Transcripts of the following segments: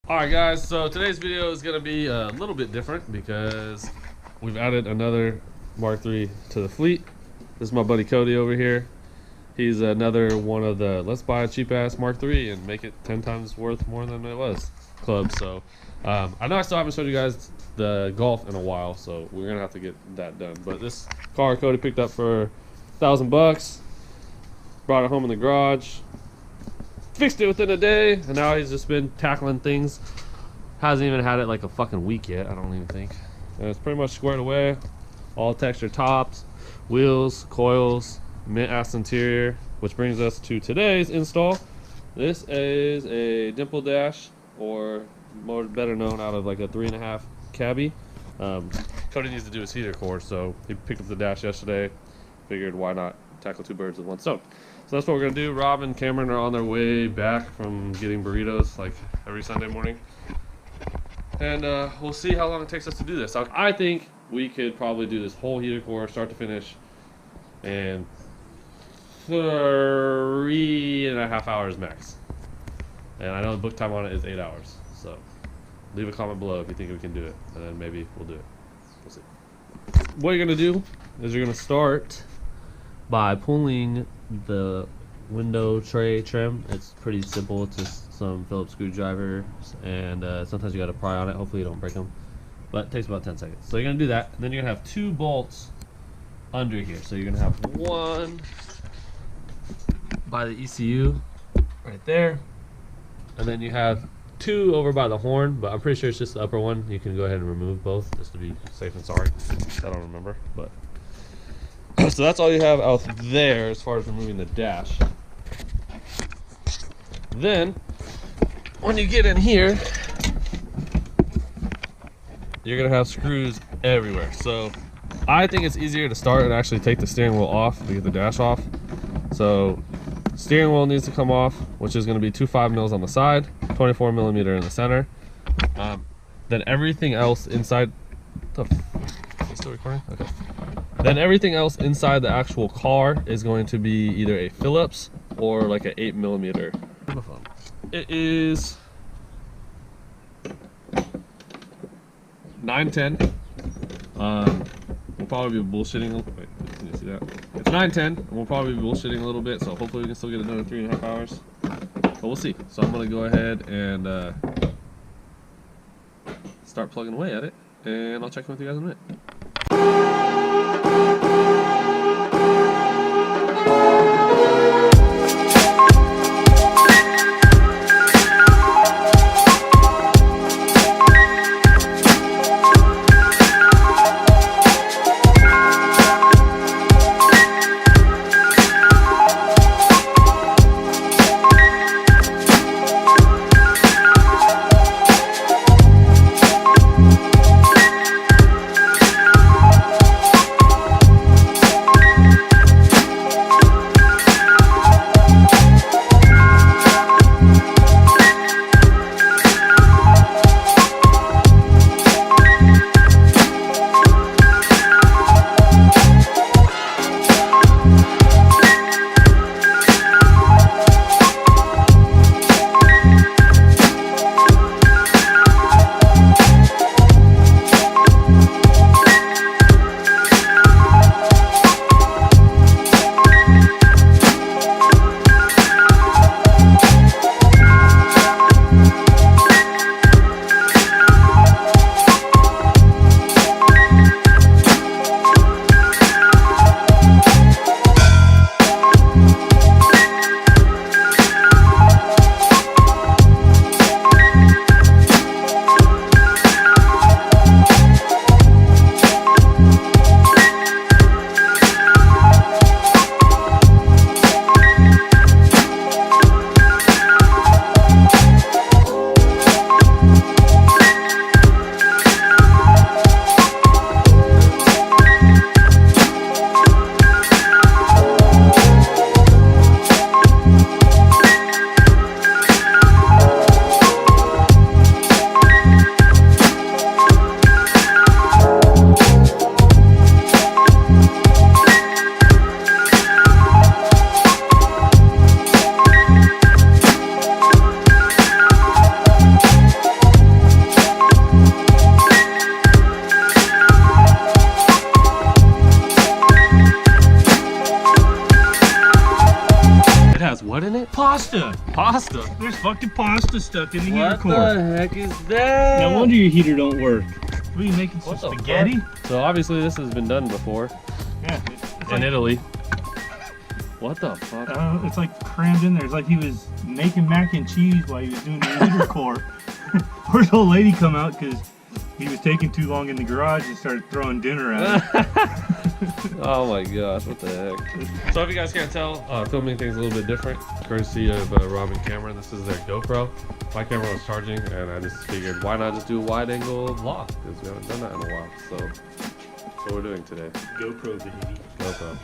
Alright guys, so today's video is going to be a little bit different because we've added another Mark III to the fleet. This is my buddy Cody over here. He's another one of the let's buy a cheap ass Mark III and make it 10 times worth more than it was club. So I know I still haven't showed you guys the Golf in a while, so we're going to have to get that done. But this car Cody picked up for $1,000, brought it home in the garage, fixed it within a day, and now he's just been tackling things. Hasn't even had it like a fucking week yet, I don't even think. And it's pretty much squared away. All textured tops, wheels, coils, mint ass interior, which brings us to today's install. This is a dimple dash, or more better known out of like a 3.5 cabbie. Cody needs to do his heater core, so he picked up the dash yesterday. Figured why not tackle two birds with one stone. So that's what we're gonna do. Rob and Cameron are on their way back from getting burritos like every Sunday morning. And we'll see how long it takes us to do this. I think we could probably do this whole heater core, start to finish, in 3.5 hours max. And I know the book time on it is 8 hours. So leave a comment below if you think we can do it, and then maybe we'll do it. We'll see. What you're gonna do is you're gonna start by pulling the window tray trim. It's pretty simple. It's just some Phillips screwdrivers, and sometimes you gotta pry on it. Hopefully you don't break them, but it takes about 10 seconds. So you're gonna do that, and then you're gonna have 2 bolts under here. So you're gonna have one by the ECU right there, and then you have 2 over by the horn, but I'm pretty sure it's just the upper one. You can go ahead and remove both just to be safe and sorry. I don't remember, but so that's all you have out there as far as removing the dash. Then when you get in here, you're gonna have screws everywhere. So I think it's easier to start and actually take the steering wheel off to get the dash off. So steering wheel needs to come off, which is gonna be 2 5mm on the side, 24mm in the center. Then everything else inside the... Is it still recording? Okay. Then everything else inside the actual car is going to be either a Phillips or like an 8mm. It is 910. We'll probably be bullshitting. Wait, can you see that? It's 910, and we'll probably be bullshitting a little bit. So hopefully we can still get another 3.5 hours. But we'll see. So I'm gonna go ahead and start plugging away at it, and I'll check in with you guys in a minute. pasta. Pasta? There's fucking pasta stuck in the heater What core. the heck is that? No wonder your heater don't work. What are you making, some What the spaghetti? fuck? So obviously this has been done before. Yeah. In Italy. What the fuck? It's like crammed in there. It's like he was making mac and cheese while he was doing the heater core. Where's the old lady come out because he was taking too long in the garage and started throwing dinner at him. Oh my gosh, what the heck. So if you guys can't tell, filming things a little bit different, courtesy of Rob and Cameron. This is their GoPro. My camera was charging and I just figured why not just do a wide angle vlog, because we haven't done that in a while. So that's what we're doing today. GoPro, baby. GoPro.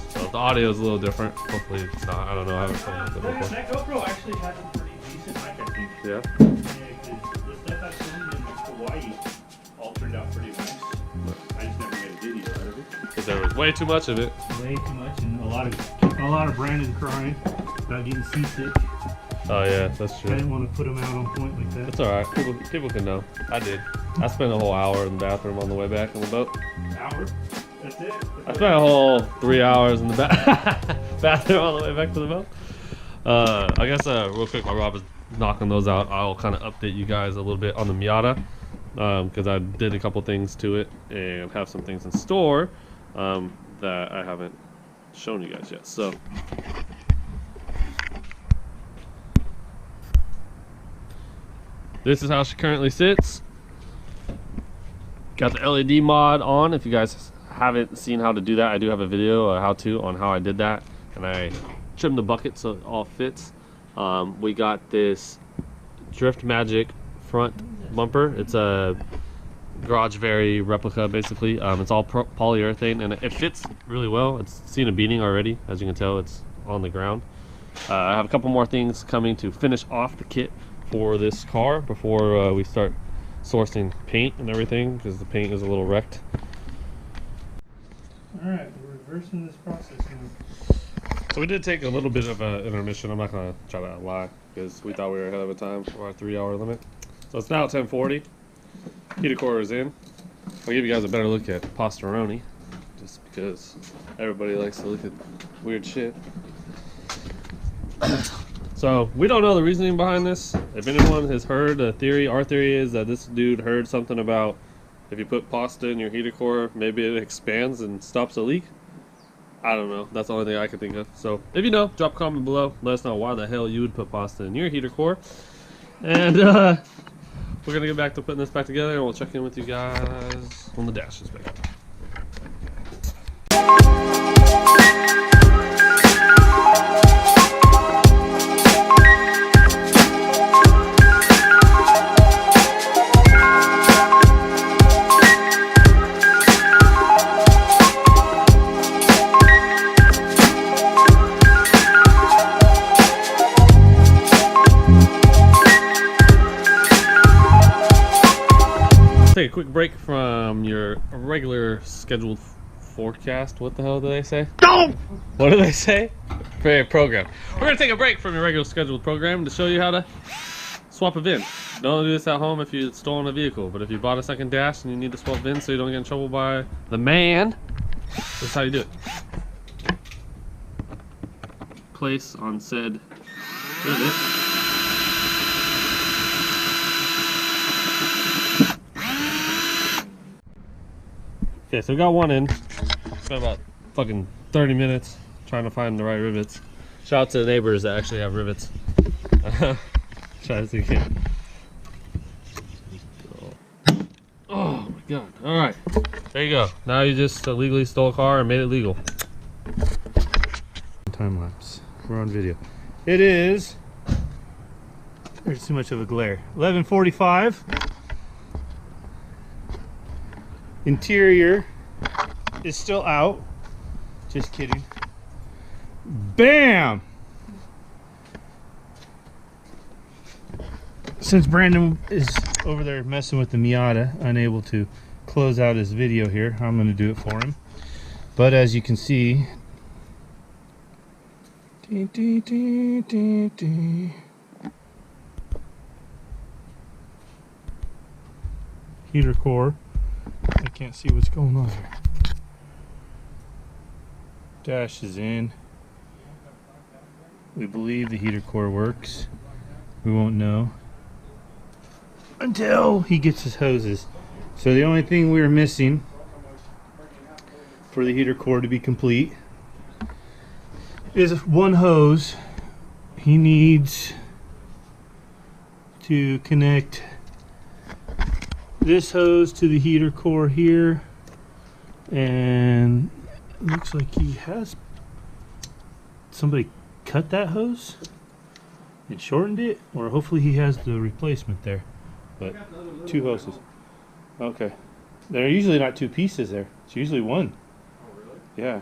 So the audio is a little different. Hopefully it's not. I don't know. I haven't filmed with it before. That GoPro actually has a pretty decent mic, I think. Yeah? Yeah, because the stuff I filmed in Hawaii all turned out pretty nice. I just never made a video out of it. Because there was way too much of it. Way too much, and a lot of Brandon crying about getting seasick. Oh yeah, that's I true. didn't want to put him out on point like that. It's alright. People can know. I did. I spent a whole hour in the bathroom on the way back on the boat. An hour? That's it? I spent a whole 3 hours in the bathroom on the way back to the boat. I guess real quick while Rob is knocking those out, I'll kind of update you guys a little bit on the Miata. Because I did a couple things to it and have some things in store that I haven't shown you guys yet. So this is how she currently sits. Got the LED mod on. If you guys haven't seen how to do that, I do have a video, a how-to on how I did that, and I trimmed the bucket so it all fits. We got this Drift Magic front bumper. It's a Garage Very replica, basically. It's all polyurethane and it fits really well. It's seen a beating already, as you can tell. It's on the ground. I have a couple more things coming to finish off the kit for this car before we start sourcing paint and everything, because the paint is a little wrecked. Alright, we're reversing this process now. So we did take a little bit of an intermission. I'm not going to try to lie because we thought we were ahead of a time for our 3-hour limit. So it's now 10:40. Heater core is in. I'll give you guys a better look at Pastaroni, just because everybody likes to look at weird shit. So we don't know the reasoning behind this. If anyone has heard a theory, our theory is that this dude heard something about if you put pasta in your heater core, maybe it expands and stops a leak. I don't know. That's the only thing I can think of. So if you know, drop a comment below. Let us know why the hell you would put pasta in your heater core. And we're going to get back to putting this back together, and we'll check in with you guys when the dash is back. Take a quick break from your regular scheduled forecast. What the hell do they say? No! What do they say? Program. We're gonna take a break from your regular scheduled program to show you how to swap a VIN. Don't do this at home if you've stolen a vehicle, but if you bought a second dash and you need to swap VIN so you don't get in trouble by the man, this is how you do it. Place on said rivet. Okay, so we got one in. Spent about fucking 30 minutes trying to find the right rivets. Shout out to the neighbors that actually have rivets. Try to see if you can. Oh my god. Alright. There you go. Now you just illegally stole a car and made it legal. Time lapse. We're on video. It is. There's too much of a glare. 11:45. Interior is still out. Just kidding. Bam! Since Brandon is over there messing with the Miata, unable to close out his video here, I'm going to do it for him. But as you can see, heater core. I can't see what's going on here. Dash is in. We believe the heater core works. We won't know until he gets his hoses. So the only thing we're missing for the heater core to be complete is one hose. He needs to connect this hose to the heater core here, and it looks like he has somebody cut that hose and shortened it, or hopefully he has the replacement there. But two hoses. Okay. They're usually not two pieces there. It's usually one. Oh, really? Yeah.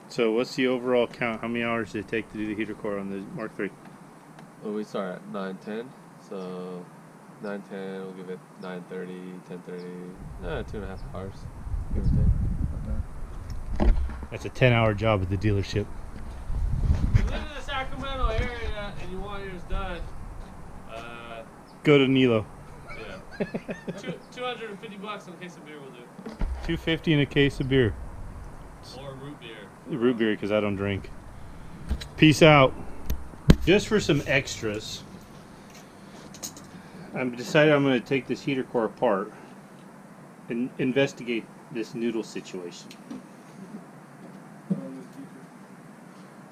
So what's the overall count? How many hours did it take to do the heater core on the Mark III? Well, we start at 9:10, so 9:10, we'll give it 9:30, 10:30, 2.5 hours, give or take. That's a 10-hour job at the dealership. If you live in the Sacramento area and you want yours done, go to Nilo. yeah, $250 on a case of beer will do. $250 in a case of beer. Or root beer. Root beer, because I don't drink. Peace out. Just for some extras, I've decided I'm going to take this heater core apart and investigate this noodle situation.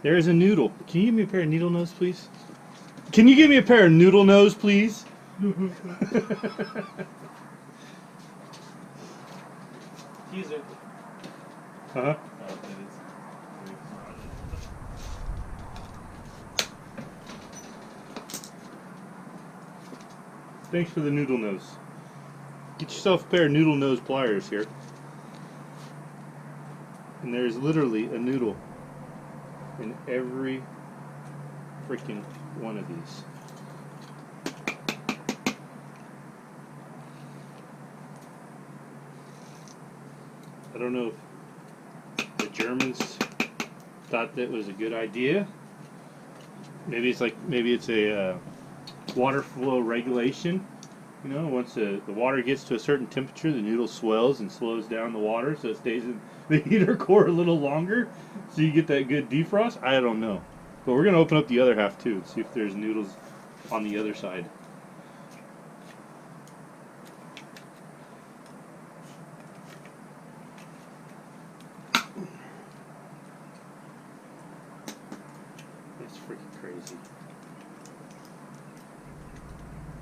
There is a noodle. Can you give me a pair of needle nose, please? Can you give me a pair of noodle nose, please? He's it. Huh? Thanks for the noodle nose. Get yourself a pair of noodle nose pliers here. And there's literally a noodle in every freaking one of these. I don't know if the Germans thought that was a good idea. Maybe it's a water flow regulation. You know, once the water gets to a certain temperature, the noodle swells and slows down the water, so it stays in the heater core a little longer, so you get that good defrost. I don't know, but we're gonna open up the other half too and see if there's noodles on the other side. That's freaking crazy.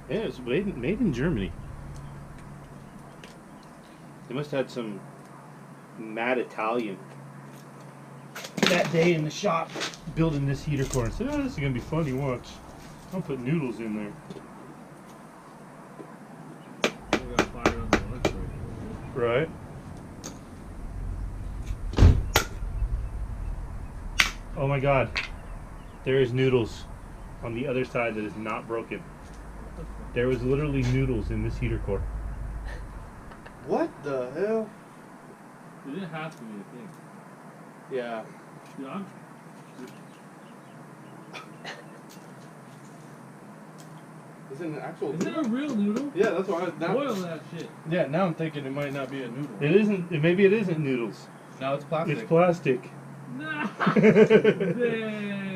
Yeah, it was made in Germany. They must have had some mad Italian that day in the shop building this heater core and said, "Oh, this is gonna be funny. Watch, I'll put noodles in there." We got fire on the lunch break. Right. Oh my God, there is noodles on the other side that is not broken. There was literally noodles in this heater core. What the hell? It didn't have to be a thing. Yeah. Yeah. Is it an actual Is it a real noodle? Yeah, that's why Boil that shit. Yeah, now I'm thinking it might not be a noodle. It isn't. Maybe it isn't noodles. Now it's plastic. It's plastic. Nah. Damn.